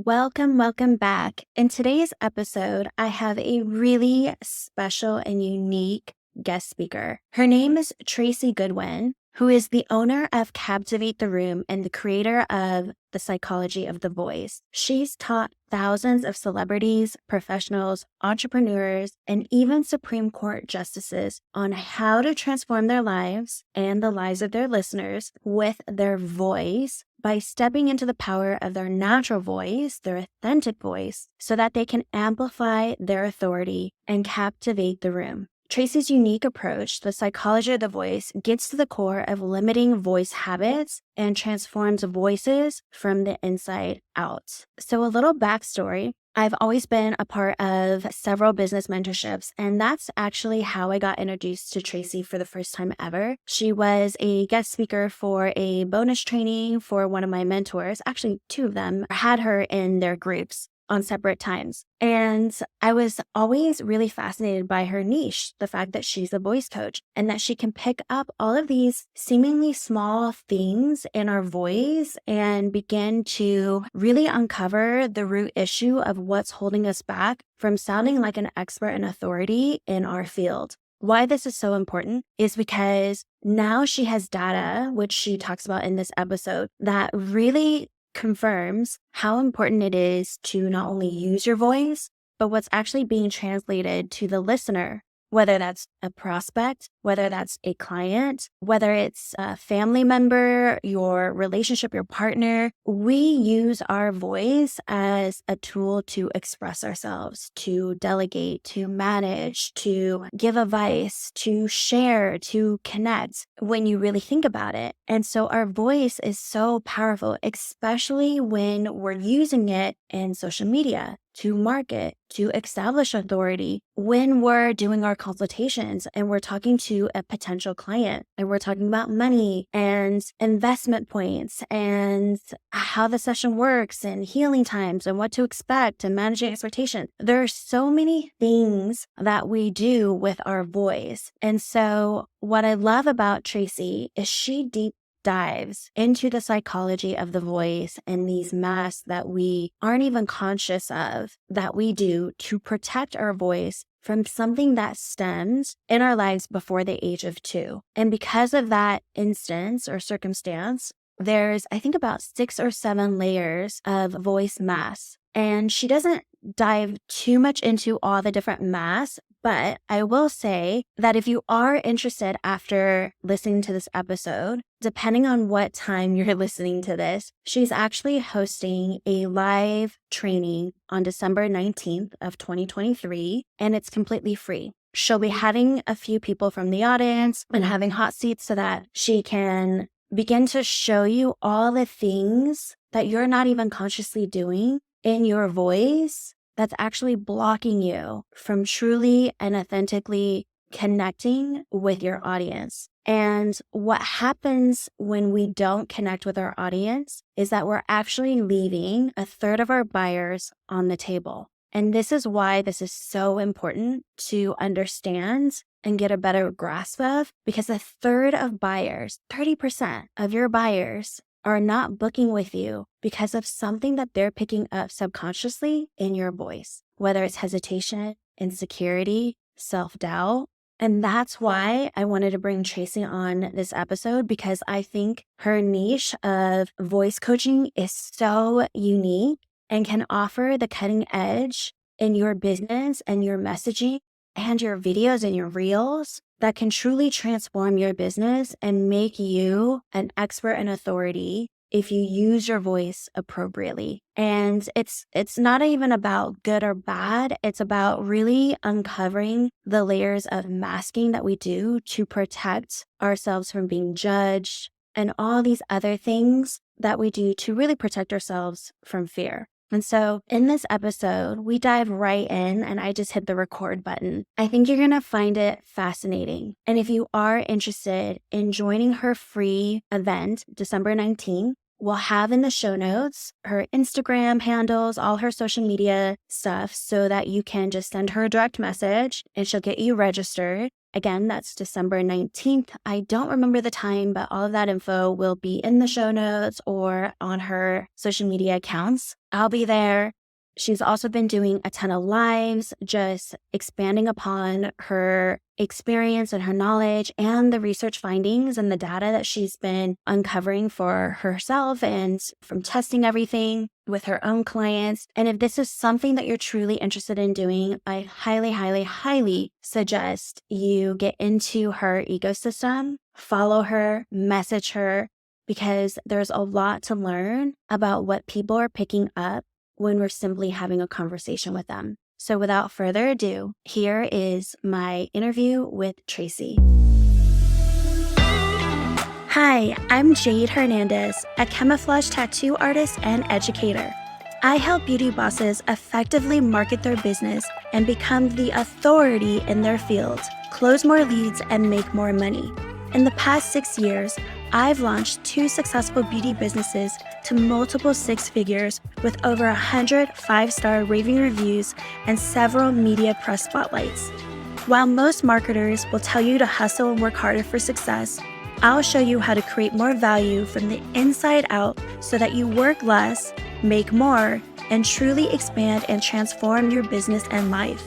Welcome back. In today's episode, I have a really special and unique guest speaker. Her name is Tracy Goodwin, who is the owner of Captivate the Room and the creator of The Psychology of the Voice. She's taught thousands of celebrities, professionals, entrepreneurs, and even Supreme Court justices on how to transform their lives and the lives of their listeners with their voice by stepping into the power of their natural voice, their authentic voice, so that they can amplify their authority and captivate the room. Tracy's unique approach, the psychology of the voice, gets to the core of limiting voice habits and transforms voices from the inside out. So a little backstory. I've always been a part of several business mentorships, and that's actually how I got introduced to Tracy for the first time ever. She was a guest speaker for a bonus training for one of my mentors. Actually, two of them had her in their groups on separate times. And I was always really fascinated by her niche, the fact that she's a voice coach and that she can pick up all of these seemingly small things in our voice and begin to really uncover the root issue of what's holding us back from sounding like an expert and authority in our field. Why this is so important is because now she has data, which she talks about in this episode, that really confirms how important it is to not only use your voice, but what's actually being translated to the listener, whether that's a prospect, whether that's a client, whether it's a family member, your relationship, your partner. We use our voice as a tool to express ourselves, to delegate, to manage, to give advice, to share, to connect when you really think about it. And so our voice is so powerful, especially when we're using it in social media to market, to establish authority, when we're doing our consultations and we're talking to a potential client and we're talking about money and investment points and how the session works and healing times and what to expect and managing expectations. There are so many things that we do with our voice. And so what I love about Tracy is she deep dives into the psychology of the voice and these masks that we aren't even conscious of that we do to protect our voice from something that stems in our lives before the age of 2. And because of that instance or circumstance, there's, I think, about 6 or 7 layers of voice masks. And she doesn't dive too much into all the different masks, but I will say that if you are interested after listening to this episode, depending on what time you're listening to this, she's actually hosting a live training on December 19th of 2023, and it's completely free. She'll be having a few people from the audience and having hot seats so that she can begin to show you all the things that you're not even consciously doing in your voice that's actually blocking you from truly and authentically connecting with your audience. And what happens when we don't connect with our audience is that we're actually leaving a third of our buyers on the table. And this is why this is so important to understand and get a better grasp of, because a third of buyers, 30% of your buyers, are not booking with you because of something that they're picking up subconsciously in your voice, whether it's hesitation, insecurity, self-doubt. And that's why I wanted to bring Tracy on this episode, because I think her niche of voice coaching is so unique and can offer the cutting edge in your business and your messaging and your videos and your reels that can truly transform your business and make you an expert and authority if you use your voice appropriately. And it's not even about good or bad. It's about really uncovering the layers of masking that we do to protect ourselves from being judged and all these other things that we do to really protect ourselves from fear. And so in this episode, we dive right in and I just hit the record button. I think you're going to find it fascinating. And if you are interested in joining her free event, December 19th, We'll have in the show notes her Instagram handles, all her social media stuff, so that you can just send her a direct message and she'll get you registered. Again, that's December 19th. I don't remember the time, but all of that info will be in the show notes or on her social media accounts. I'll be there. She's also been doing a ton of lives, just expanding upon her experience and her knowledge and the research findings and the data that she's been uncovering for herself and from testing everything with her own clients. And if this is something that you're truly interested in doing, I highly, highly, highly suggest you get into her ecosystem, follow her, message her, because there's a lot to learn about what people are picking up when we're simply having a conversation with them. So without further ado, here is my interview with Tracy. Hi, I'm Jade Hernandez, a camouflage tattoo artist and educator. I help beauty bosses effectively market their business and become the authority in their field, close more leads, and make more money. In the past 6 years, I've launched 2 successful beauty businesses to multiple 6 figures with over 100 5-star raving reviews and several media press spotlights. While most marketers will tell you to hustle and work harder for success, I'll show you how to create more value from the inside out so that you work less, make more, and truly expand and transform your business and life.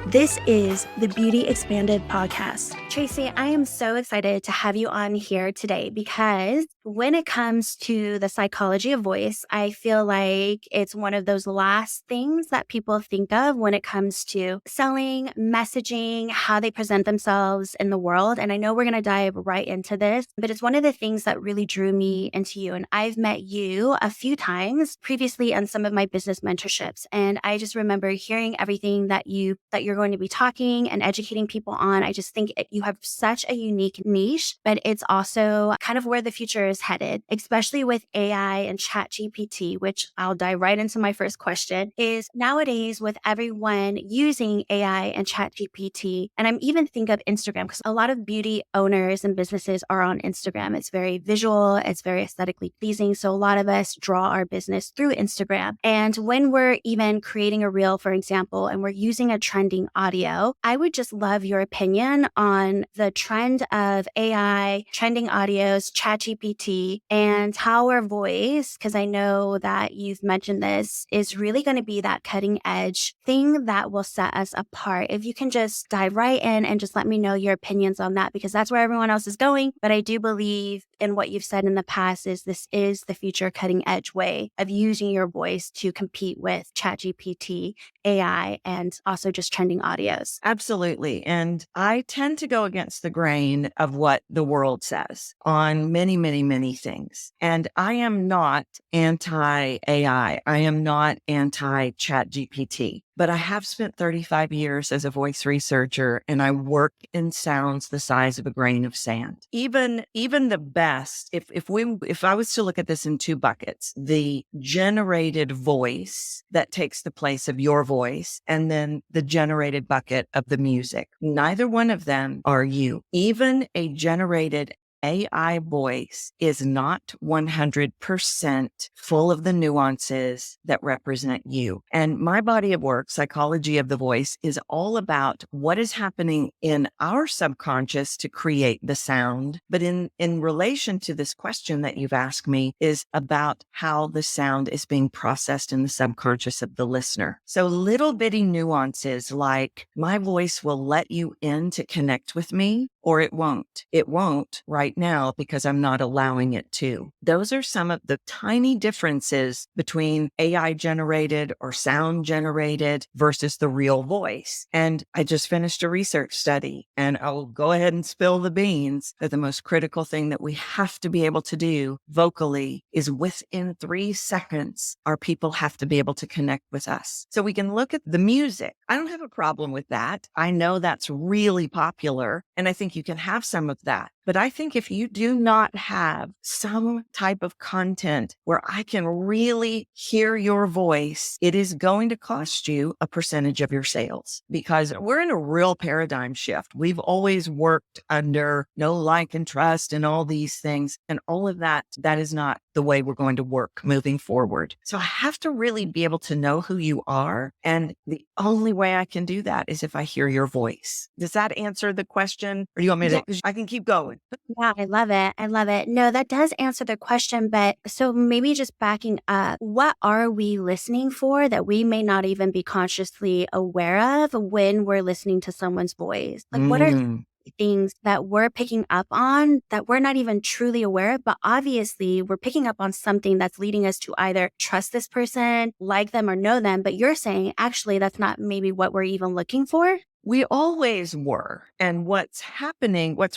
This is the Beauty Expanded podcast. Tracy, I am so excited to have you on here today because when it comes to the psychology of voice, I feel like it's one of those last things that people think of when it comes to selling, messaging, how they present themselves in the world. And I know we're going to dive right into this, but it's one of the things that really drew me into you. And I've met you a few times previously on some of my business mentorships. And I just remember hearing everything that you're going to be talking and educating people on. I just think you have such a unique niche, but it's also kind of where the future is headed, especially with AI and ChatGPT, which I'll dive right into my first question, is nowadays with everyone using AI and ChatGPT, and I'm even think of Instagram because a lot of beauty owners and businesses are on Instagram. It's very visual, it's very aesthetically pleasing. So a lot of us draw our business through Instagram. And when we're even creating a reel, for example, and we're using a trending audio, I would just love your opinion on the trend of AI, trending audios, ChatGPT, and how our voice, because I know that you've mentioned this, is really going to be that cutting edge thing that will set us apart. If you can just dive right in and just let me know your opinions on that, because that's where everyone else is going. But I do believe in what you've said in the past is this is the future cutting edge way of using your voice to compete with ChatGPT, AI, and also just trending audios. Absolutely. And I tend to go against the grain of what the world says on many, many, many things. And I am not anti-AI. I am not anti-ChatGPT. But I have spent 35 years as a voice researcher, and I work in sounds the size of a grain of sand. Even the best, if I was to look at this in 2 buckets, the generated voice that takes the place of your voice, and then the generated bucket of the music, neither one of them are you. Even a generated AI voice is not 100% full of the nuances that represent you. And my body of work, Psychology of the Voice, is all about what is happening in our subconscious to create the sound. But in relation to this question that you've asked me is about how the sound is being processed in the subconscious of the listener. So little bitty nuances like my voice will let you in to connect with me, or it won't. It won't right now because I'm not allowing it to. Those are some of the tiny differences between AI generated or sound generated versus the real voice. And I just finished a research study, and I'll go ahead and spill the beans that the most critical thing that we have to be able to do vocally is within 3 seconds, our people have to be able to connect with us. So we can look at the music. I don't have a problem with that. I know that's really popular, and I think you can have some of that. But I think if you do not have some type of content where I can really hear your voice, it is going to cost you a percentage of your sales, because we're in a real paradigm shift. We've always worked under know, like, and trust and all these things. And all of that is not the way we're going to work moving forward. So I have to really be able to know who you are. And the only way I can do that is if I hear your voice. Does that answer the question? Or do you want me to? I can keep going. Yeah, I love it. I love it. No, that does answer the question. But so maybe just backing up, what are we listening for that we may not even be consciously aware of when we're listening to someone's voice? Like, what are things that we're picking up on that we're not even truly aware of, but obviously we're picking up on something that's leading us to either trust this person, like them, or know them. But you're saying actually that's not maybe what we're even looking for. We always were. And what's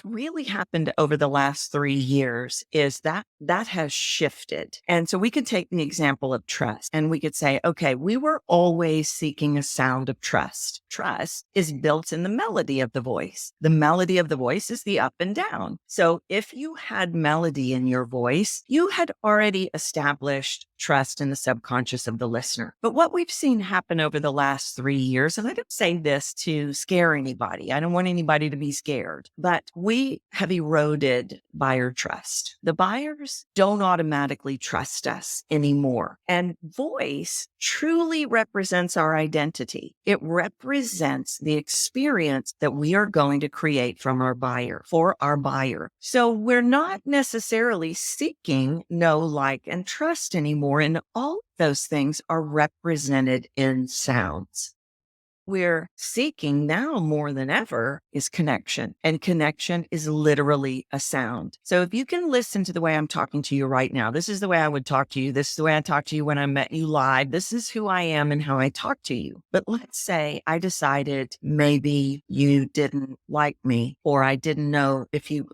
really happened over the last 3 years is that has shifted. And so we could take the example of trust and we could say, okay, we were always seeking a sound of trust. Trust is built in the melody of the voice. The melody of the voice is the up and down. So if you had melody in your voice, you had already established trust in the subconscious of the listener. But what we've seen happen over the last 3 years, and I don't say this to scare anybody, I don't want anybody to be scared, but we have eroded buyer trust. The buyers don't automatically trust us anymore. And voice truly represents our identity. It represents the experience that we are going to create for our buyer. So we're not necessarily seeking know, like, and trust anymore. And all of those things are represented in sounds. We're seeking now more than ever is connection, and connection is literally a sound. So if you can listen to the way I'm talking to you right now, this is the way I would talk to you. This is the way I talked to you when I met you live. This is who I am and how I talk to you. But let's say I decided maybe you didn't like me, or I didn't know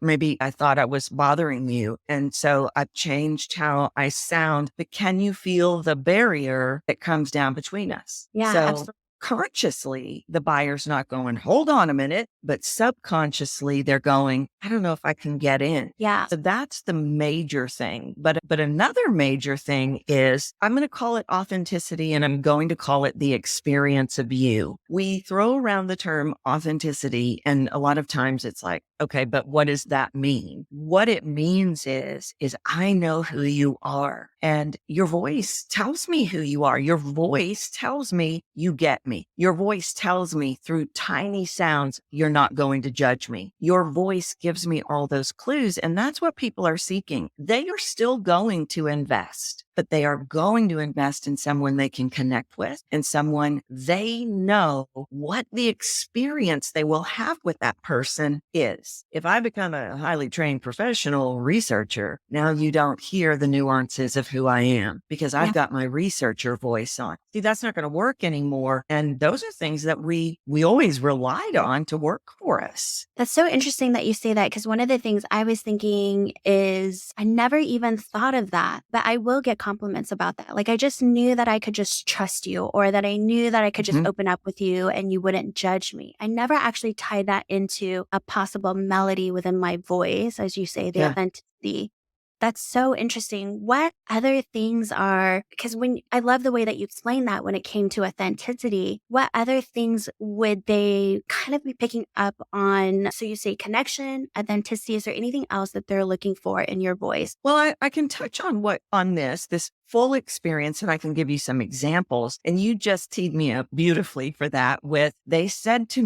maybe I thought I was bothering you. And so I've changed how I sound, but can you feel the barrier that comes down between us? Yeah, so absolutely. Consciously, the buyer's not going, hold on a minute, but subconsciously they're going, I don't know if I can get in. Yeah. So that's the major thing. But another major thing is, I'm going to call it authenticity, and I'm going to call it the experience of you. We throw around the term authenticity, and a lot of times it's like, okay, but what does that mean? What it means is I know who you are, and your voice tells me who you are. Your voice tells me you get me. Your voice tells me through tiny sounds, you're not going to judge me. Your voice gives me all those clues. And that's what people are seeking. They are still going to invest, but they are going to invest in someone they can connect with and someone they know what the experience they will have with that person is. If I become a highly trained professional researcher, now you don't hear the nuances of who I am because I've got my researcher voice on. See, that's not going to work anymore. And those are things that we always relied on to work for us. That's so interesting that you say that, because one of the things I was thinking is I never even thought of that, but I will get compliments about that. Like I just knew that I could just trust you, or that I knew that I could just open up with you and you wouldn't judge me. I never actually tied that into a possible melody within my voice, as you say, the authenticity. That's so interesting. What other things are, because I love the way that you explained that when it came to authenticity, what other things would they kind of be picking up on? So you say connection, authenticity. Is there anything else that they're looking for in your voice? Well, I can touch on this full experience, and I can give you some examples. And you just teed me up beautifully for that they say to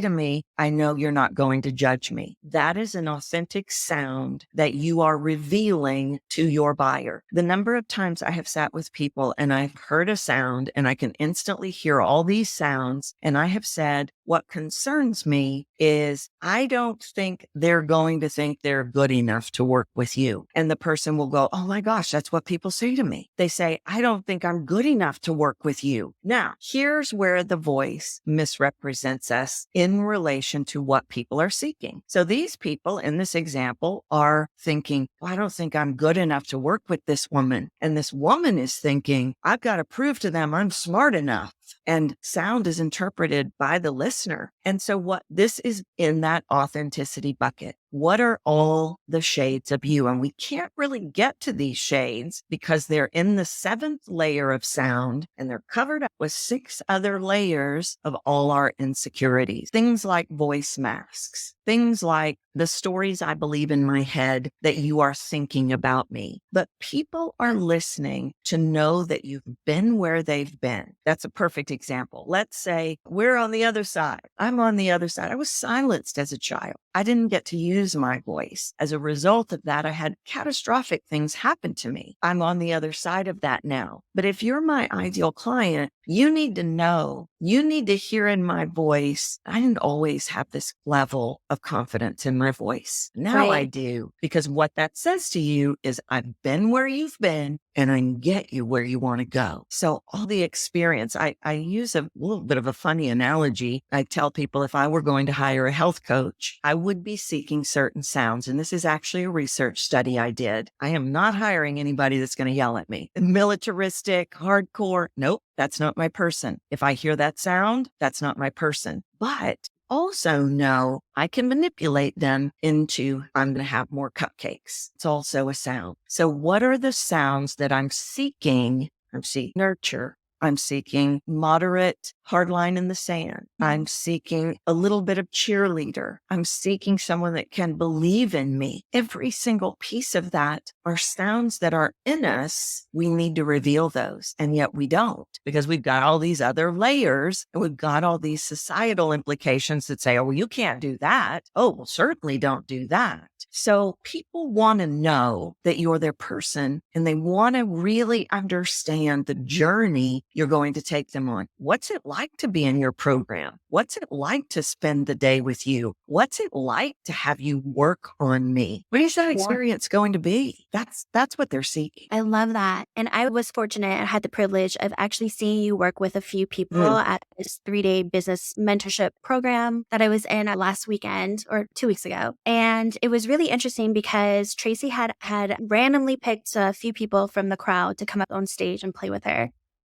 me, I know you're not going to judge me. That is an authentic sound that you are revealing to your buyer. The number of times I have sat with people and I've heard a sound and I can instantly hear all these sounds. And I have said, what concerns me is I don't think they're going to think they're good enough to work with you. And the person will go, oh my gosh, that's what people say to me. They say, I don't think I'm good enough to work with you. Now, here's where the voice misrepresents us in relation to what people are seeking. So these people in this example are thinking, well, I don't think I'm good enough to work with this woman. And this woman is thinking, I've got to prove to them I'm smart enough. And sound is interpreted by the listener. And so this is in that authenticity bucket. what are all the shades of you? And we can't really get to these shades because they're in the 7th layer of sound and they're covered up with 6 other layers of all our insecurities. Things like voice masks, things like the stories I believe in my head that you are thinking about me. But people are listening to know that you've been where they've been. That's a perfect example. Let's say we're on the other side. I'm on the other side. I was silenced as a child. I didn't get to use my voice. As a result of that, I had catastrophic things happen to me. I'm on the other side of that now. But if you're my ideal client, you need to know, you need to hear in my voice. I didn't always have this level of confidence in my voice. Now I do, because what that says to you is I've been where you've been and I can get you where you want to go. So all the experience, I use a little bit of a funny analogy. I tell people if I were going to hire a health coach, I would be seeking certain sounds. And this is actually a research study I did. I am not hiring anybody that's going to yell at me. Militaristic, hardcore. Nope, that's not my person. If I hear that sound, that's not my person. But also know I can manipulate them into, I'm going to have more cupcakes. It's also a sound. So what are the sounds that I'm seeking? I'm seeking nurture. I'm seeking moderate hard line in the sand. I'm seeking a little bit of cheerleader. I'm seeking someone that can believe in me. Every single piece of that are sounds that are in us. We need to reveal those. And yet we don't, because we've got all these other layers and we've got all these societal implications that say, oh, well, you can't do that. Oh, well, certainly don't do that. So people want to know that you're their person and they want to really understand the journey you're going to take them on. What's it like to be in your program? What's it like to spend the day with you? What's it like to have you work on me? What is that experience going to be? That's what they're seeking. I love that. And I was fortunate. I had the privilege of actually seeing you work with a few people at this 3-day business mentorship program that I was in last weekend or 2 weeks ago. And it was really interesting because Tracy had randomly picked a few people from the crowd to come up on stage and play with her.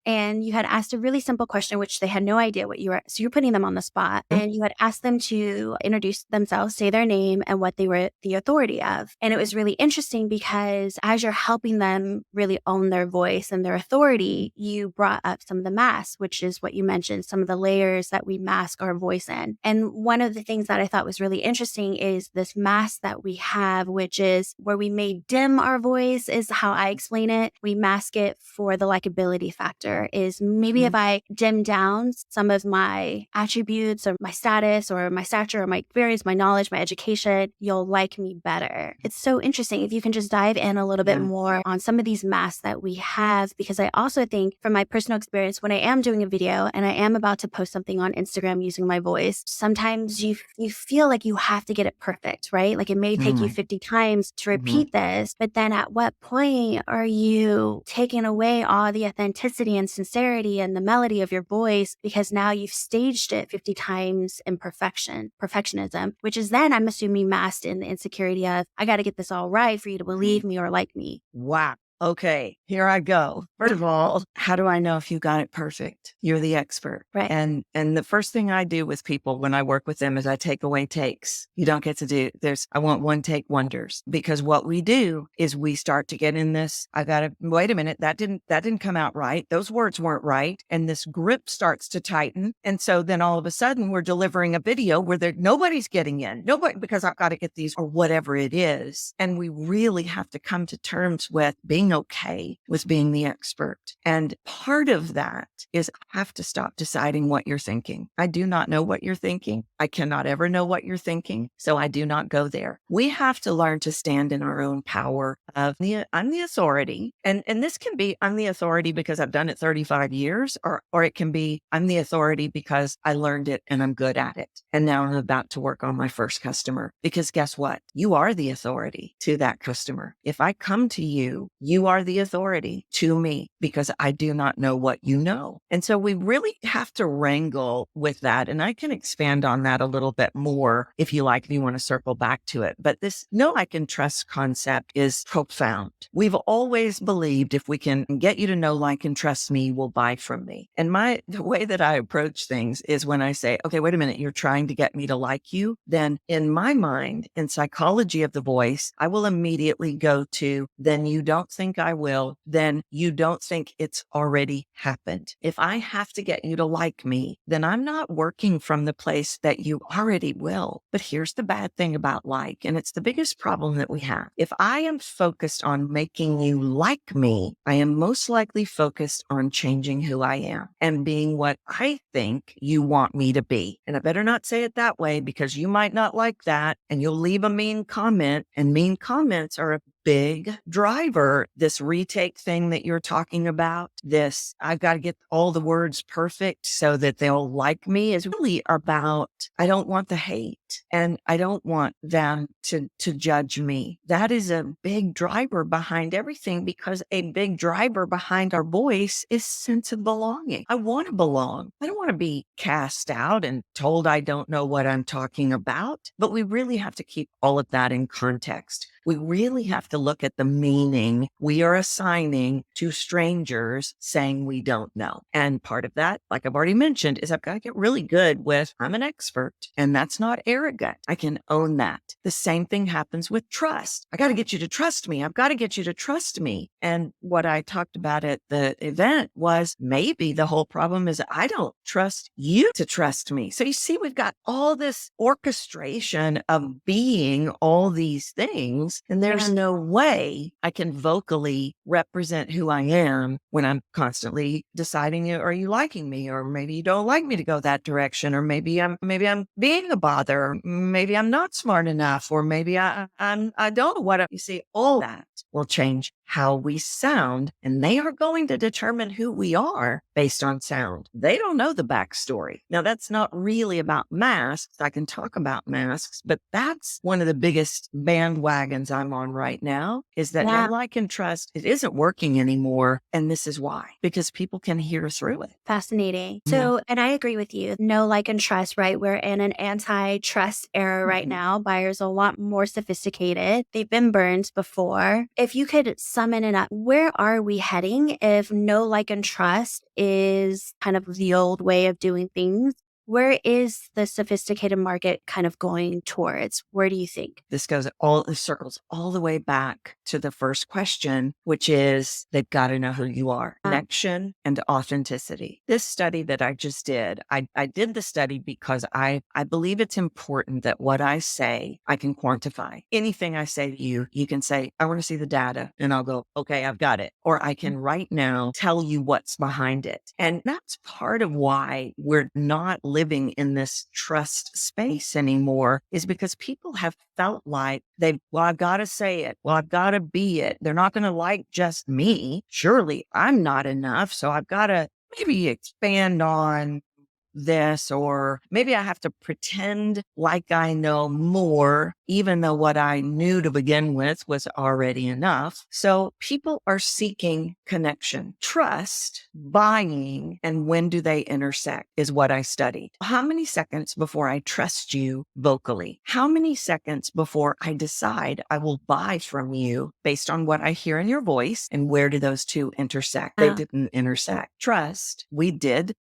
And you had asked a really simple question, which they had no idea what you were. So you're putting them on the spot. And you had asked them to introduce themselves, say their name and what they were the authority of. And it was really interesting because as you're helping them really own their voice and their authority, you brought up some of the masks, which is what you mentioned, some of the layers that we mask our voice in. And one of the things that I thought was really interesting is this mask that we have, which is where we may dim our voice, is how I explain it. We mask it for the likability factor. Is maybe if I dim down some of my attributes or my status or my stature or my experience, my knowledge, my education, you'll like me better. It's so interesting if you can just dive in a little bit more on some of these masks that we have, because I also think from my personal experience, when I am doing a video and I am about to post something on Instagram using my voice, sometimes you feel like you have to get it perfect, right? Like it may take you 50 times to repeat this, but then at what point are you taking away all the authenticity and sincerity and the melody of your voice because now you've staged it 50 times in perfectionism, which is then I'm assuming masked in the insecurity of I got to get this all right for you to believe me or like me. Wow. Okay, here I go. First of all, how do I know if you got it perfect? You're the expert. Right. And the first thing I do with people when I work with them is I take away takes. You don't get to do, I want one take wonders, because what we do is we start to get in this, wait a minute, that didn't come out right. Those words weren't right. And this grip starts to tighten. And so then all of a sudden we're delivering a video where nobody's getting in. Nobody, because I've got to get these or whatever it is. And we really have to come to terms with being okay with being the expert. And part of that is I have to stop deciding what you're thinking. I do not know what you're thinking. I cannot ever know what you're thinking. So I do not go there. We have to learn to stand in our own power of I'm the authority. And this can be, I'm the authority because I've done it 35 years, or it can be, I'm the authority because I learned it and I'm good at it. And now I'm about to work on my first customer, because guess what? You are the authority to that customer. If I come to you, you You are the authority to me because I do not know what you know. And so we really have to wrangle with that. And I can expand on that a little bit more if you like, if you want to circle back to it. But this know, like, and trust concept is profound. We've always believed if we can get you to know, like, and trust me, you will buy from me. And the way that I approach things is when I say, okay, wait a minute, you're trying to get me to like you. Then in my mind, in psychology of the voice, I will immediately go to, then you don't think I will, then you don't think it's already happened. If I have to get you to like me, then I'm not working from the place that you already will. But here's the bad thing about like, and it's the biggest problem that we have. If I am focused on making you like me, I am most likely focused on changing who I am and being what I think you want me to be. And I better not say it that way because you might not like that and you'll leave a mean comment, and mean comments are a big driver. This retake thing that you're talking about, this I've got to get all the words perfect so that they'll like me, is really about, I don't want the hate and I don't want them to judge me. That is a big driver behind everything, because a big driver behind our voice is sense of belonging. I want to belong. I don't want to be cast out and told I don't know what I'm talking about. But we really have to keep all of that in context. We really have to look at the meaning we are assigning to strangers saying we don't know. And part of that, like I've already mentioned, is I've got to get really good with, I'm an expert, and that's not arrogant. I can own that. The same thing happens with trust. I got to get you to trust me. I've got to get you to trust me. And what I talked about at the event was maybe the whole problem is I don't trust you to trust me. So you see, we've got all this orchestration of being all these things. And there's no way I can vocally represent who I am when I'm constantly deciding, are you liking me? Or maybe you don't like me to go that direction. Or maybe I'm being a bother. Maybe I'm not smart enough. Or maybe I don't know what. You see, all that will change how we sound, and they are going to determine who we are based on sound. They don't know the backstory. Now, that's not really about masks. I can talk about masks, but that's one of the biggest bandwagons I'm on right now, is that no, like, and trust, it isn't working anymore. And this is why, because people can hear through it. Fascinating. So, and I agree with you. No, like, and trust, right? We're in an anti-trust era right now. Buyers are a lot more sophisticated. They've been burned before. If you could summon it up, where are we heading if no, like, and trust is kind of the old way of doing things? Where is the sophisticated market kind of going towards? Where do you think? This circles all the way back to the first question, which is they've got to know who you are. Connection and authenticity. This study that I just did, I did the study because I believe it's important that what I say, I can quantify. Anything I say to you, you can say, I want to see the data. And I'll go, okay, I've got it. Or I can right now tell you what's behind it. And that's part of why we're not living in this trust space anymore, is because people have felt like I've got to say it. Well, I've got to be it. They're not going to like just me. Surely I'm not enough. So I've got to maybe expand on this, or maybe I have to pretend like I know more, even though what I knew to begin with was already enough. So people are seeking connection, trust, buying, and when do they intersect is what I studied. How many seconds before I trust you vocally? How many seconds before I decide I will buy from you based on what I hear in your voice? And where do those two intersect? They didn't intersect. Trust,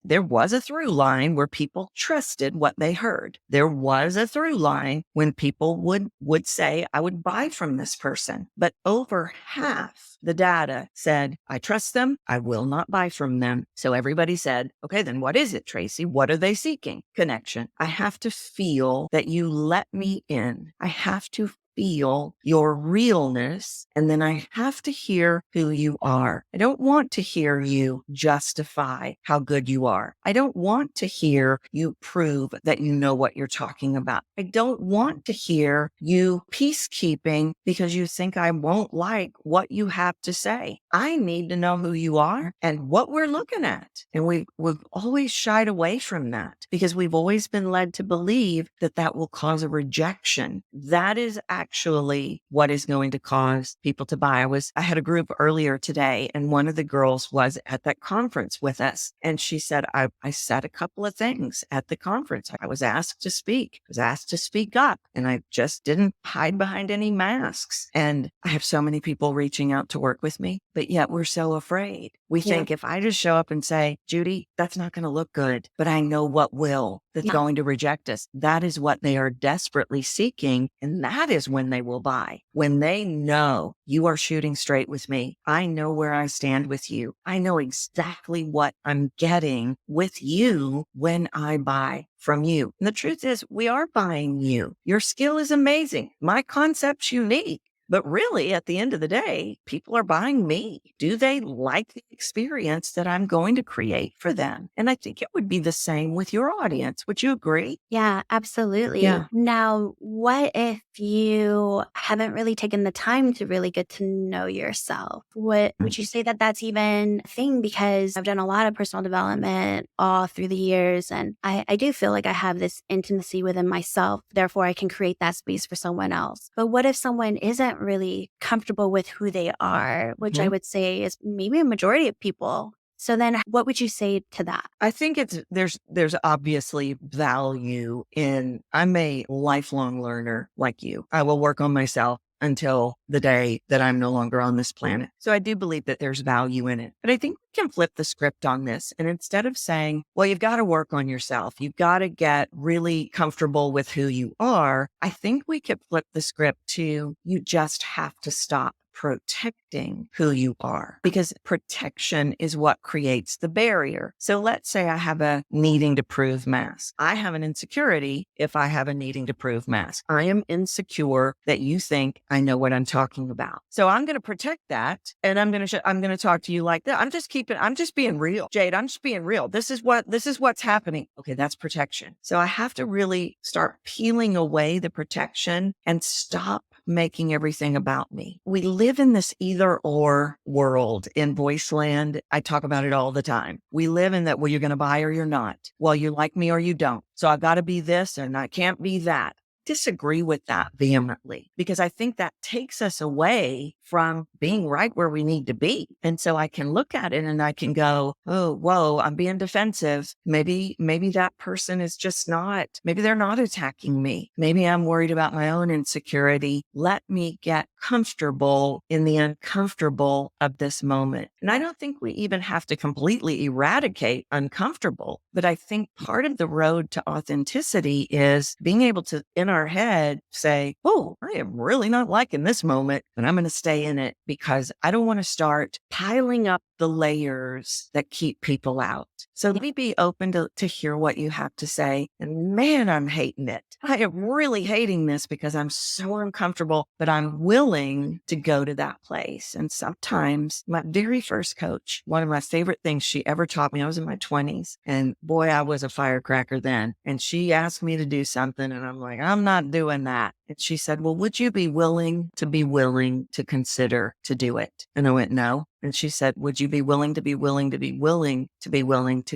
there was a through line where people trusted what they heard. There was a through line when people would say, I would buy from this person. But over half the data said, I trust them. I will not buy from them. So everybody said, okay, then what is it, Tracy? What are they seeking? Connection. I have to feel that you let me in. I have to feel your realness, and then I have to hear who you are. I don't want to hear you justify how good you are. I don't want to hear you prove that you know what you're talking about. I don't want to hear you peacekeeping because you think I won't like what you have to say. I need to know who you are and what we're looking at. And we've always shied away from that because we've always been led to believe that that will cause a rejection. That is actually actually what is going to cause people to buy. I had a group earlier today, and one of the girls was at that conference with us. And she said, I said a couple of things at the conference. I was asked to speak, I was asked to speak up, and I just didn't hide behind any masks. And I have so many people reaching out to work with me, but yet we're so afraid. We think if I just show up and say, Judy, that's not going to look good, but I know what will, that's going to reject us. That is what they are desperately seeking. And that is when they will buy. When they know you are shooting straight with me, I know where I stand with you. I know exactly what I'm getting with you when I buy from you. And the truth is, we are buying you. Your skill is amazing. My concept's unique. But really, at the end of the day, people are buying me. Do they like the experience that I'm going to create for them? And I think it would be the same with your audience. Would you agree? Yeah, absolutely. Yeah. Now, what if you haven't really taken the time to really get to know yourself? What would you say that that's even a thing? Because I've done a lot of personal development all through the years, and I do feel like I have this intimacy within myself. Therefore, I can create that space for someone else. But what if someone isn't really comfortable with who they are, which I would say is maybe a majority of people? So then what would you say to that? I think there's obviously value in, I'm a lifelong learner like you. I will work on myself until the day that I'm no longer on this planet. So I do believe that there's value in it. But I think we can flip the script on this. And instead of saying, well, you've got to work on yourself, you've got to get really comfortable with who you are, I think we could flip the script to, you just have to stop protecting who you are, because protection is what creates the barrier. So let's say I have a needing to prove mask. I have an insecurity if I have a needing to prove mask. I am insecure that you think I know what I'm talking about. So I'm going to protect that, and I'm going to talk to you like that. I'm just being real. Jade, I'm just being real. This is what's happening. Okay, that's protection. So I have to really start peeling away the protection and stop making everything about me. We live in this either or world in voice land. I talk about it all the time. We live in that, well, you're going to buy or you're not. Well, you like me or you don't. So I've got to be this and I can't be that. Disagree with that vehemently, because I think that takes us away from being right where we need to be. And so I can look at it and I can go, oh, whoa, I'm being defensive. Maybe that person is just not, maybe they're not attacking me. Maybe I'm worried about my own insecurity. Let me get comfortable in the uncomfortable of this moment. And I don't think we even have to completely eradicate uncomfortable, but I think part of the road to authenticity is being able to, in our head, say, oh, I am really not liking this moment, and I'm going to stay in it because I don't want to start piling up the layers that keep people out. So let me be open to hear what you have to say. And man, I'm hating it. I am really hating this because I'm so uncomfortable, but I'm willing to go to that place. And sometimes my very first coach, one of my favorite things she ever taught me, I was in my 20s, and boy, I was a firecracker then. And she asked me to do something and I'm like, I'm not doing that. And she said, well, would you be willing to consider to do it? And I went, no. And she said, would you be willing to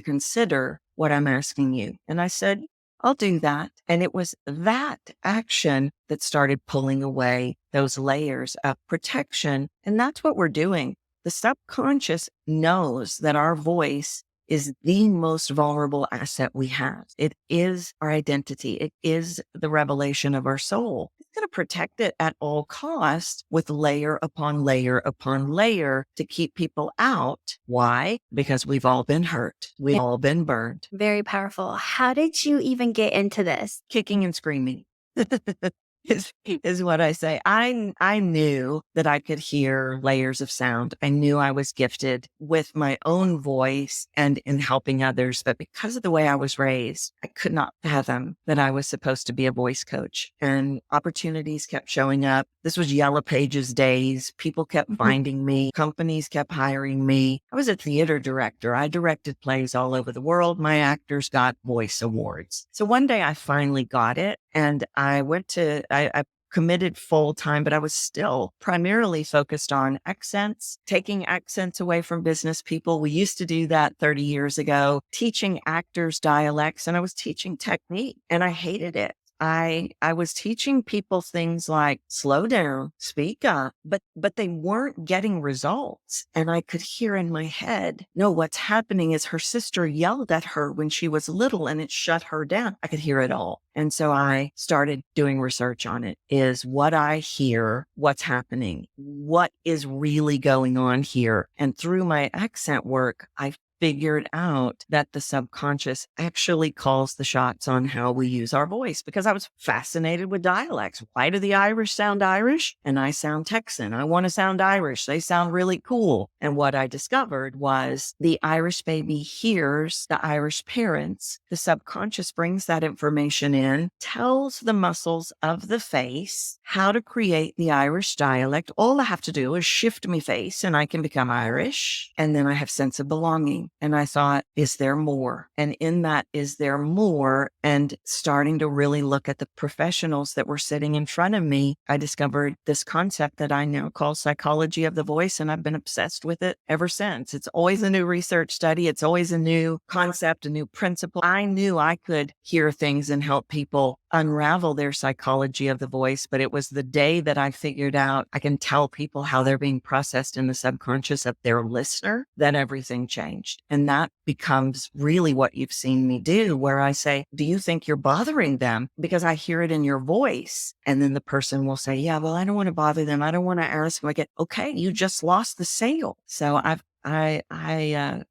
consider what I'm asking you? And I said, I'll do that. And it was that action that started pulling away those layers of protection. And that's what we're doing. The subconscious knows that our voice is the most vulnerable asset we have. It is our identity. It is the revelation of our soul. It's going to protect it at all costs with layer upon layer upon layer to keep people out. Why? Because we've all been hurt. We've all been burned. Very powerful. How did you even get into this? Kicking and screaming. Is what I say. I knew that I could hear layers of sound. I knew I was gifted with my own voice and in helping others. But because of the way I was raised, I could not fathom that I was supposed to be a voice coach. And opportunities kept showing up. This was Yellow Pages days. People kept finding me. Companies kept hiring me. I was a theater director. I directed plays all over the world. My actors got voice awards. So one day I finally got it. And I committed full time, but I was still primarily focused on accents, taking accents away from business people. We used to do that 30 years ago, teaching actors dialects, and I was teaching technique, and I hated it. I was teaching people things like slow down, speak up, but they weren't getting results. And I could hear in my head, no, what's happening is her sister yelled at her when she was little and it shut her down. I could hear it all. And so I started doing research on it. Is what I hear, what's happening, what is really going on here. And through my accent work, I figured out that the subconscious actually calls the shots on how we use our voice, because I was fascinated with dialects. Why do the Irish sound Irish and I sound Texan? I want to sound Irish. They sound really cool. And what I discovered was the Irish baby hears the Irish parents. The subconscious brings that information in, tells the muscles of the face how to create the Irish dialect. All I have to do is shift my face and I can become Irish. And then I have sense of belonging. And I thought, is there more? And in that, is there more? And starting to really look at the professionals that were sitting in front of me, I discovered this concept that I now call psychology of the voice. And I've been obsessed with it ever since. It's always a new research study. It's always a new concept, a new principle. I knew I could hear things and help people unravel their psychology of the voice. But it was the day that I figured out I can tell people how they're being processed in the subconscious of their listener, that everything changed. And that becomes really what you've seen me do, where I say, do you think you're bothering them? Because I hear it in your voice. And then the person will say, yeah, well, I don't want to bother them. I don't want to ask them. I get, okay, you just lost the sale. So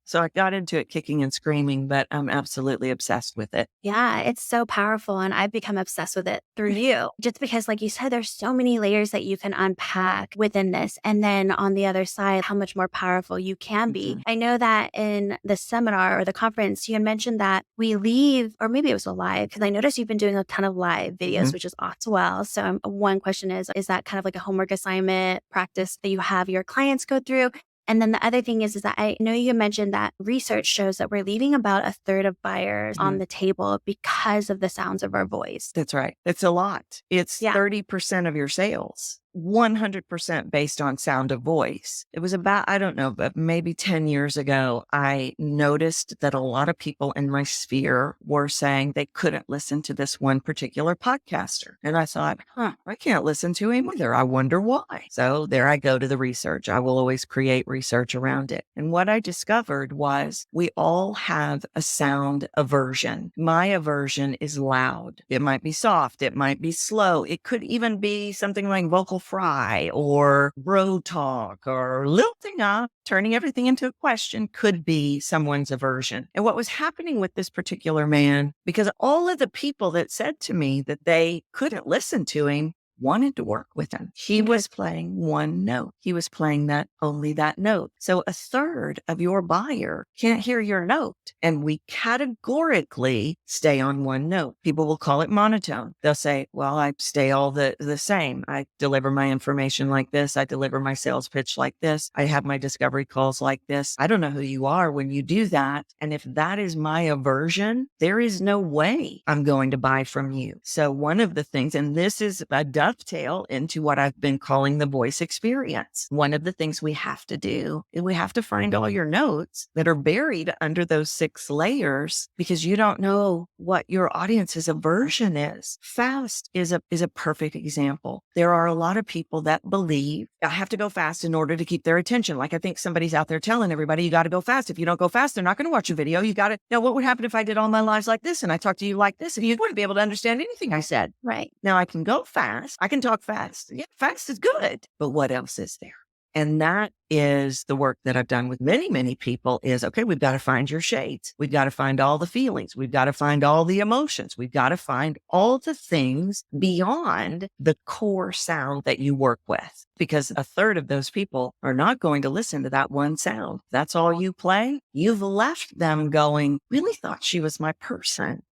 so I got into it kicking and screaming, but I'm absolutely obsessed with it. Yeah, it's so powerful. And I've become obsessed with it through you, just because, like you said, there's so many layers that you can unpack within this. And then on the other side, how much more powerful you can be. Mm-hmm. I know that in the seminar or the conference, you had mentioned that we leave, or maybe it was a live, because I noticed you've been doing a ton of live videos, Mm-hmm. which is awesome as well. So one question is that kind of like a homework assignment practice that you have your clients go through? And then the other thing is that I know you mentioned that research shows that we're leaving about a third of buyers on the table because of the sounds of our voice. That's right. It's a lot. It's 30% of your sales. 100% based on sound of voice. It was about, I don't know, but maybe 10 years ago, I noticed that a lot of people in my sphere were saying they couldn't listen to this one particular podcaster. And I thought, I can't listen to him either. I wonder why. So there I go to the research. I will always create research around it. And what I discovered was we all have a sound aversion. My aversion is loud. It might be soft. It might be slow. It could even be something like vocal fry or bro talk or lilting up, turning everything into a question could be someone's aversion. And what was happening with this particular man, because all of the people that said to me that they couldn't listen to him wanted to work with him. He was playing one note. He was playing only that note. So a third of your buyer can't hear your note. And we categorically stay on one note. People will call it monotone. They'll say, well, I stay all the same. I deliver my information like this. I deliver my sales pitch like this. I have my discovery calls like this. I don't know who you are when you do that. And if that is my aversion, there is no way I'm going to buy from you. So one of the things, and this is a dovetail into what I've been calling the voice experience. One of the things we have to do is we have to find all your notes that are buried under those 6 layers, because you don't know what your audience's aversion is. Fast is a perfect example. There are a lot of people that believe I have to go fast in order to keep their attention. Like I think somebody's out there telling everybody, you got to go fast. If you don't go fast, they're not going to watch a video. You got to know what would happen if I did all my lives like this and I talked to you like this, and you wouldn't be able to understand anything I said. Right. Now I can go fast. I can talk fast. Yeah, fast is good. But what else is there? And that is the work that I've done with many, many people is, okay, we've got to find your shades. We've got to find all the feelings. We've got to find all the emotions. We've got to find all the things beyond the core sound that you work with, because a third of those people are not going to listen to that one sound. That's all you play. You've left them going, really thought she was my person.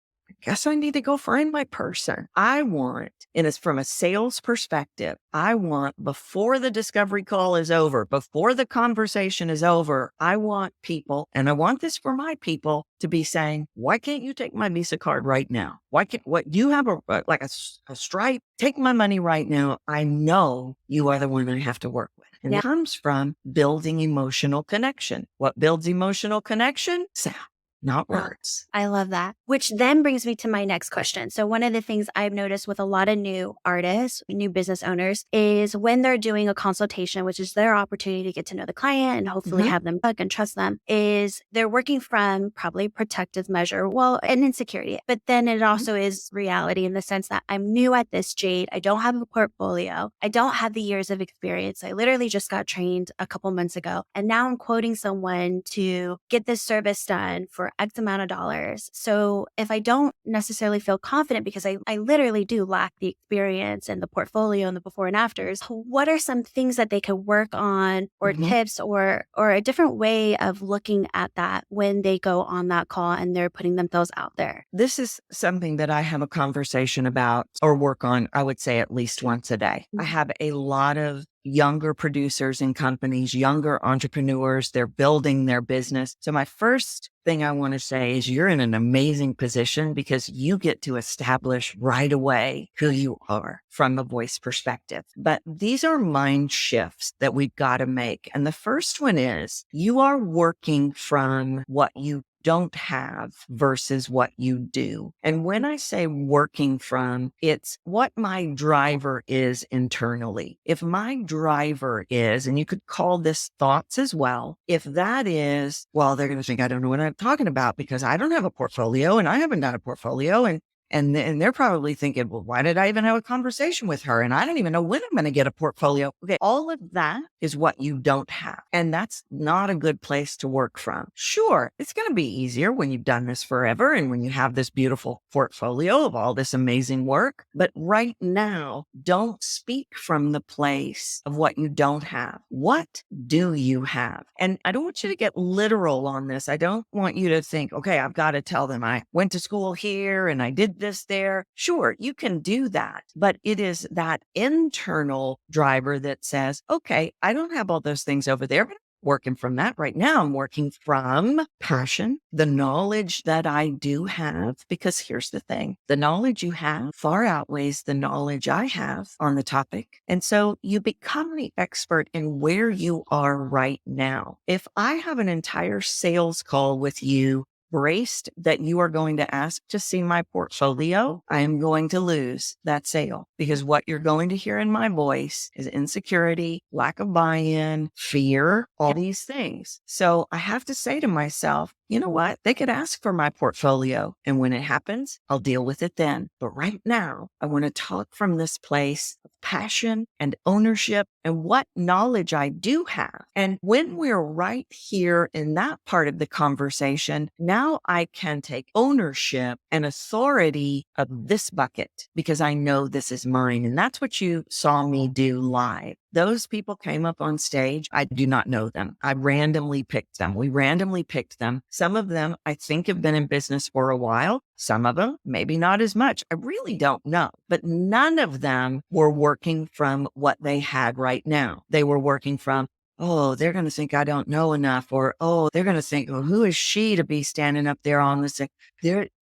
Guess I need to go find my person. I want, and it's from a sales perspective, I want before the discovery call is over, before the conversation is over, I want people, and I want this for my people to be saying, why can't you take my Visa card right now? Why can't, what you have a Stripe? Take my money right now. I know you are the one I have to work with. And it comes from building emotional connection. What builds emotional connection? Sound. not Wow. words. I love that. Which then brings me to my next question. So one of the things I've noticed with a lot of new artists, new business owners, is when they're doing a consultation, which is their opportunity to get to know the client and hopefully have them book and trust them, is they're working from probably protective measure, well, an insecurity. But then it also is reality in the sense that I'm new at this, Jade. I don't have a portfolio. I don't have the years of experience. I literally just got trained a couple months ago. And now I'm quoting someone to get this service done for X amount of dollars. So if I don't necessarily feel confident because I literally do lack the experience and the portfolio and the before and afters, what are some things that they could work on or tips or a different way of looking at that when they go on that call and they're putting themselves out there? This is something that I have a conversation about or work on, I would say at least once a day. I have a lot of younger producers in companies, younger entrepreneurs, they're building their business. So my first thing I want to say is you're in an amazing position because you get to establish right away who you are from a voice perspective. But these are mind shifts that we've got to make. And the first one is you are working from what you don't have versus what you do. And when I say working from, it's what my driver is internally. If my driver is, and you could call this thoughts as well, if that is, well, they're going to think I don't know what I'm talking about because I don't have a portfolio and I haven't done a portfolio. And they're probably thinking, well, why did I even have a conversation with her? And I don't even know when I'm going to get a portfolio. Okay, all of that is what you don't have. And that's not a good place to work from. Sure, it's going to be easier when you've done this forever and when you have this beautiful portfolio of all this amazing work. But right now, don't speak from the place of what you don't have. What do you have? And I don't want you to get literal on this. I don't want you to think, okay, I've got to tell them I went to school here and I did this there. Sure, you can do that, but it is that internal driver that says, okay, I don't have all those things over there, but I'm working from that right now. I'm working from passion, the knowledge that I do have, because here's the thing, the knowledge you have far outweighs the knowledge I have on the topic. And so you become the expert in where you are right now. If I have an entire sales call with you braced that you are going to ask to see my portfolio, I am going to lose that sale because what you're going to hear in my voice is insecurity, lack of buy-in, fear, all these things. So I have to say to myself, you know what? They could ask for my portfolio. And when it happens, I'll deal with it then. But right now, I want to talk from this place of passion and ownership and what knowledge I do have. And when we're right here in that part of the conversation, now I can take ownership and authority of this bucket because I know this is mine. And that's what you saw me do live. Those people came up on stage. I do not know them. I randomly picked them. We randomly picked them. Some of them I think have been in business for a while. Some of them, maybe not as much. I really don't know. But none of them were working from what they had right now. They were working from, oh, they're going to think I don't know enough. Or, oh, they're going to think, well, who is she to be standing up there on this thing?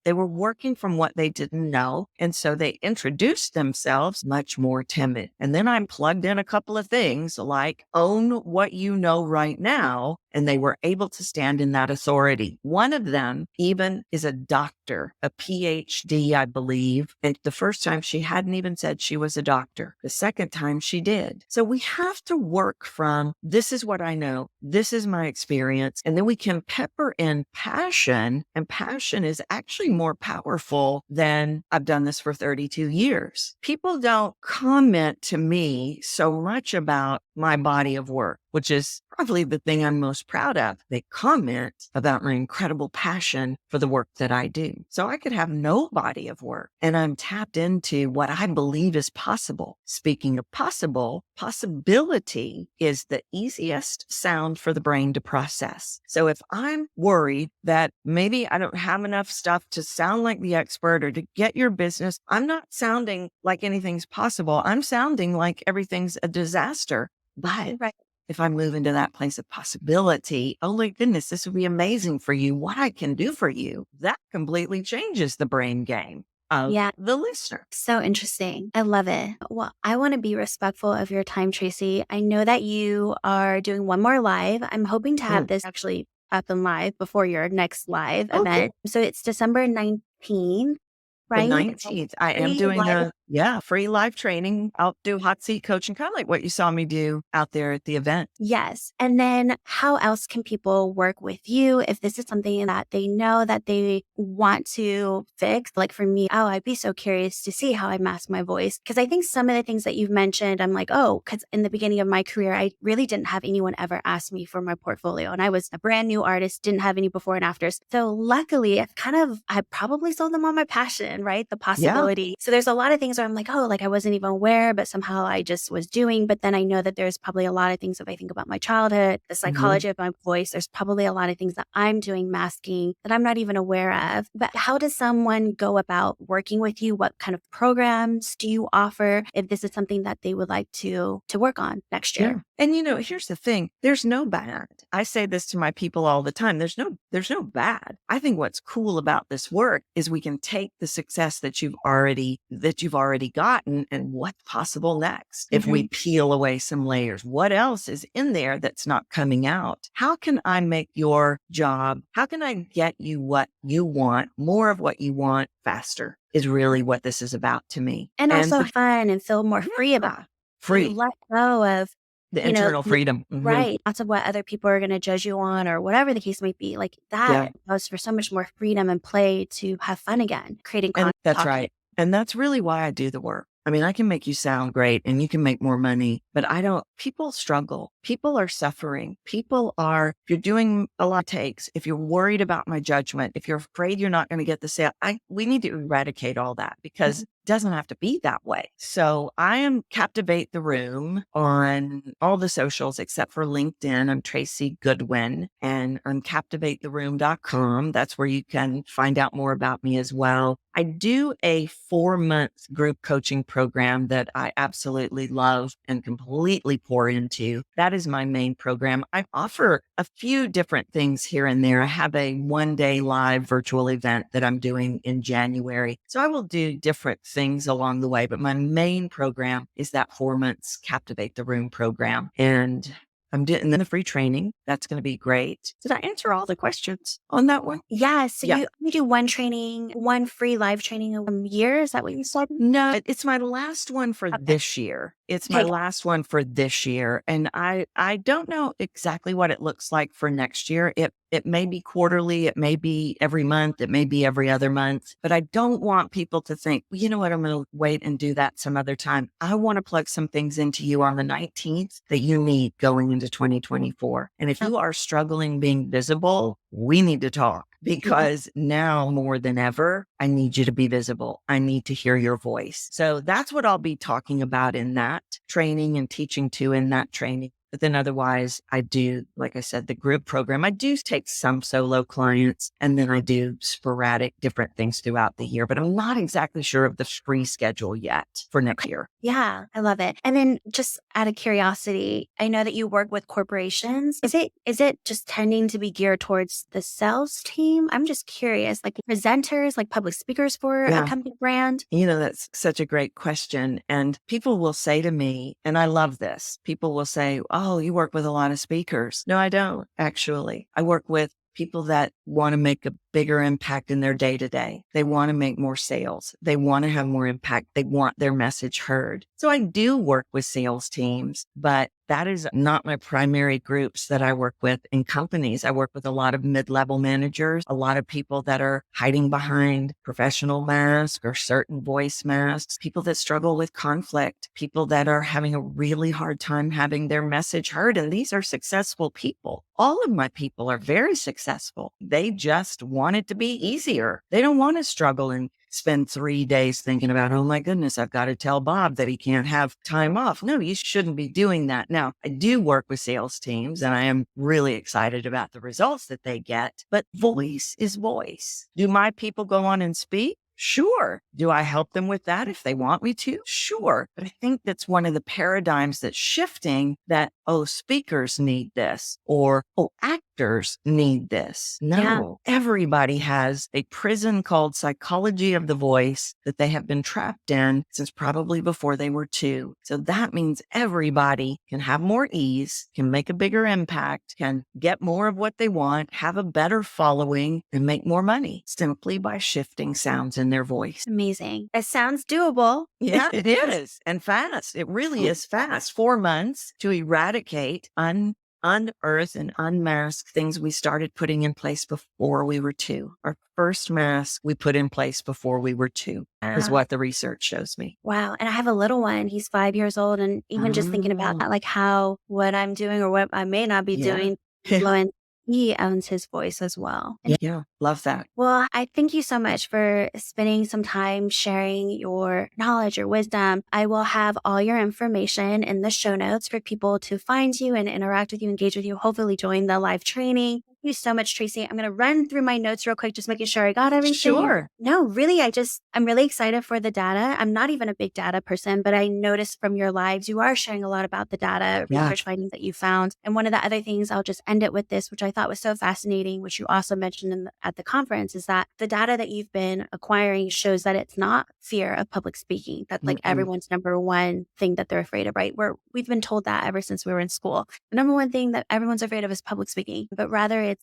They were working from what they didn't know. And so they introduced themselves much more timid. And then I plugged in a couple of things like own what you know right now. And they were able to stand in that authority. One of them even is a doctor, a PhD, I believe. And the first time she hadn't even said she was a doctor. The second time she did. So we have to work from this is what I know. This is my experience. And then we can pepper in passion. And passion is actually more powerful than I've done this for 32 years. People don't comment to me so much about my body of work, which is probably the thing I'm most proud of. They comment about my incredible passion for the work that I do. So I could have no body of work and I'm tapped into what I believe is possible. Speaking of possible, possibility is the easiest sound for the brain to process. So if I'm worried that maybe I don't have enough stuff to sound like the expert or to get your business, I'm not sounding like anything's possible. I'm sounding like everything's a disaster. But if I move into that place of possibility, oh my goodness, this would be amazing for you. What I can do for you, that completely changes the brain game of the listener. So interesting. I love it. Well, I want to be respectful of your time, Tracy. I know that you are doing one more live. I'm hoping to have this actually at them live before your next live event. So it's December 19th, The right? 19th, I am doing free live training. I'll do hot seat coaching, kind of like what you saw me do out there at the event. Yes. And then how else can people work with you if this is something that they know that they want to fix? Like for me, I'd be so curious to see how I mask my voice. Because I think some of the things that you've mentioned, I'm like, because in the beginning of my career, I really didn't have anyone ever ask me for my portfolio. And I was a brand new artist, didn't have any before and afters. So luckily, I probably sold them on my passion, right? The possibility. Yeah. So there's a lot of things where I'm like, I wasn't even aware, but somehow I just was doing. But then I know that there's probably a lot of things, if I think about my childhood, the psychology of my voice, there's probably a lot of things that I'm doing masking that I'm not even aware of. But how does someone go about working with you? What kind of programs do you offer if this is something that they would like to work on next year? Yeah. And here's the thing. There's no bad. I say this to my people all the time. There's no bad. I think what's cool about this work is we can take the success that you've already gotten and what's possible next. If we peel away some layers, what else is in there that's not coming out? How can I make your job? How can I get you what you want, more of what you want faster is really what this is about to me. And also fun and feel more free about it. Free. Let go of the internal freedom. Right. Lots of what other people are going to judge you on or whatever the case may be. Like that allows for so much more freedom and play to have fun again, creating content. That's right. And that's really why I do the work. I mean, I can make you sound great and you can make more money, but people struggle. People are suffering. If you're doing a lot of takes, if you're worried about my judgment, if you're afraid you're not going to get the sale, we need to eradicate all that because it doesn't have to be that way. So I am Captivate the Room on all the socials except for LinkedIn. I'm Tracy Goodwin and on captivatetheroom.com. That's where you can find out more about me as well. I do a 4-month group coaching program that I absolutely love and completely pour into. That is my main program. I offer a few different things here and there. I have a 1-day live virtual event that I'm doing in January. So I will do different things along the way, but my main program is that 4 months Captivate the Room program. And I'm doing the free training. That's going to be great. Did I answer all the questions on that one? Yeah. So you do one free live training a year. Is that what you said? No, it's my last one for this year. It's my last one for this year. And I don't know exactly what it looks like for next year. It may be quarterly. It may be every month. It may be every other month. But I don't want people to think, well, you know what, I'm going to wait and do that some other time. I want to plug some things into you on the 19th that you need going into 2024. And if you are struggling being visible, we need to talk. Because now more than ever, I need you to be visible. I need to hear your voice. So that's what I'll be talking about in that training and teaching to in that training. But then otherwise, I do, like I said, the group program. I do take some solo clients and then I do sporadic different things throughout the year, but I'm not exactly sure of the free schedule yet for next year. Yeah, I love it. And then just out of curiosity, I know that you work with corporations. Is it just tending to be geared towards the sales team? I'm just curious, like presenters, like public speakers for a company brand? That's such a great question. And people will say to me, and I love this, people will say, oh, you work with a lot of speakers. No, I don't, actually. I work with people that want to make a bigger impact in their day-to-day. They want to make more sales. They want to have more impact. They want their message heard. So I do work with sales teams, but that is not my primary groups that I work with in companies. I work with a lot of mid-level managers, a lot of people that are hiding behind professional masks or certain voice masks, people that struggle with conflict, people that are having a really hard time having their message heard. And these are successful people. All of my people are very successful. They just want it to be easier. They don't want to struggle and spend 3 days thinking about, oh my goodness, I've got to tell Bob that he can't have time off. No, you shouldn't be doing that. Now, I do work with sales teams and I am really excited about the results that they get, but voice is voice. Do my people go on and speak? Sure. Do I help them with that if they want me to? Sure. But I think that's one of the paradigms that's shifting, that, oh, speakers need this, or, oh, actors need this. No, everybody has a prison called psychology of the voice that they have been trapped in since probably before they were 2. So that means everybody can have more ease, can make a bigger impact, can get more of what they want, have a better following, and make more money simply by shifting sounds in their voice. Amazing. It sounds doable. Yeah, it is. And fast. It really is fast. 4 months to eradicate, unearth and unmask things we started putting in place before we were 2. Our first mask we put in place before we were 2 is what the research shows me. Wow. And I have a little one. He's 5 years old. And even just thinking about that, like how what I'm doing or what I may not be doing, he owns his voice as well. And yeah, love that. well, I thank you so much for spending some time sharing your knowledge, your wisdom. I will have all your information in the show notes for people to find you and interact with you, engage with you, hopefully join the live training. Thank you so much, Tracy. I'm going to run through my notes real quick, just making sure I got everything. Sure. No, really, I'm really excited for the data. I'm not even a big data person, but I noticed from your lives, you are sharing a lot about the data, research findings that you found. And one of the other things, I'll just end it with this, which I thought was so fascinating, which you also mentioned at the conference, is that the data that you've been acquiring shows that it's not fear of public speaking. That's like everyone's number one thing that they're afraid of, right? We've been told that ever since we were in school. The number one thing that everyone's afraid of is public speaking, but rather it's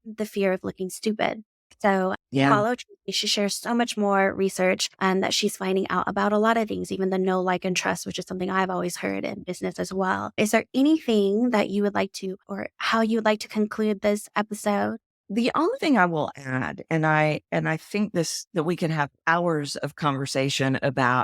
the fear of looking stupid. So follow Tracy. She shares so much more research that she's finding out about a lot of things, even the know, like, and trust, which is something I've always heard in business as well. Is there anything that you would like to, or how you would like to conclude this episode? The only thing I will add, and I think that we can have hours of conversation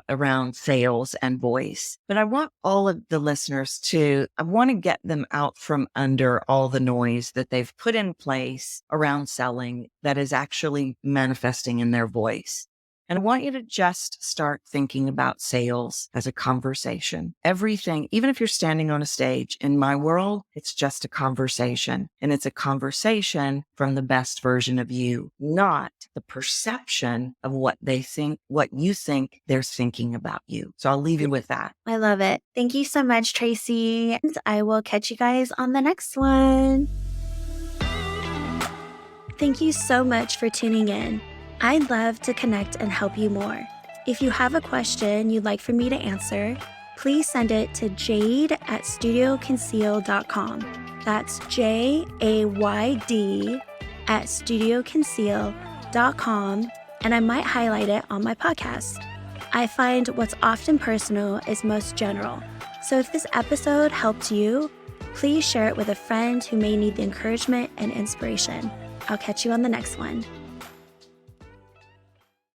around sales and voice, but I want all of the listeners I want to get them out from under all the noise that they've put in place around selling that is actually manifesting in their voice. And I want you to just start thinking about sales as a conversation. Everything, even if you're standing on a stage, in my world, it's just a conversation. And it's a conversation from the best version of you, not the perception of what you think they're thinking about you. So I'll leave you with that. I love it. Thank you so much, Tracy. I will catch you guys on the next one. Thank you so much for tuning in. I'd love to connect and help you more. If you have a question you'd like for me to answer, please send it to jade@studioconceal.com. That's JAYD@studioconceal.com, and I might highlight it on my podcast. I find what's often personal is most general. So if this episode helped you, please share it with a friend who may need the encouragement and inspiration. I'll catch you on the next one.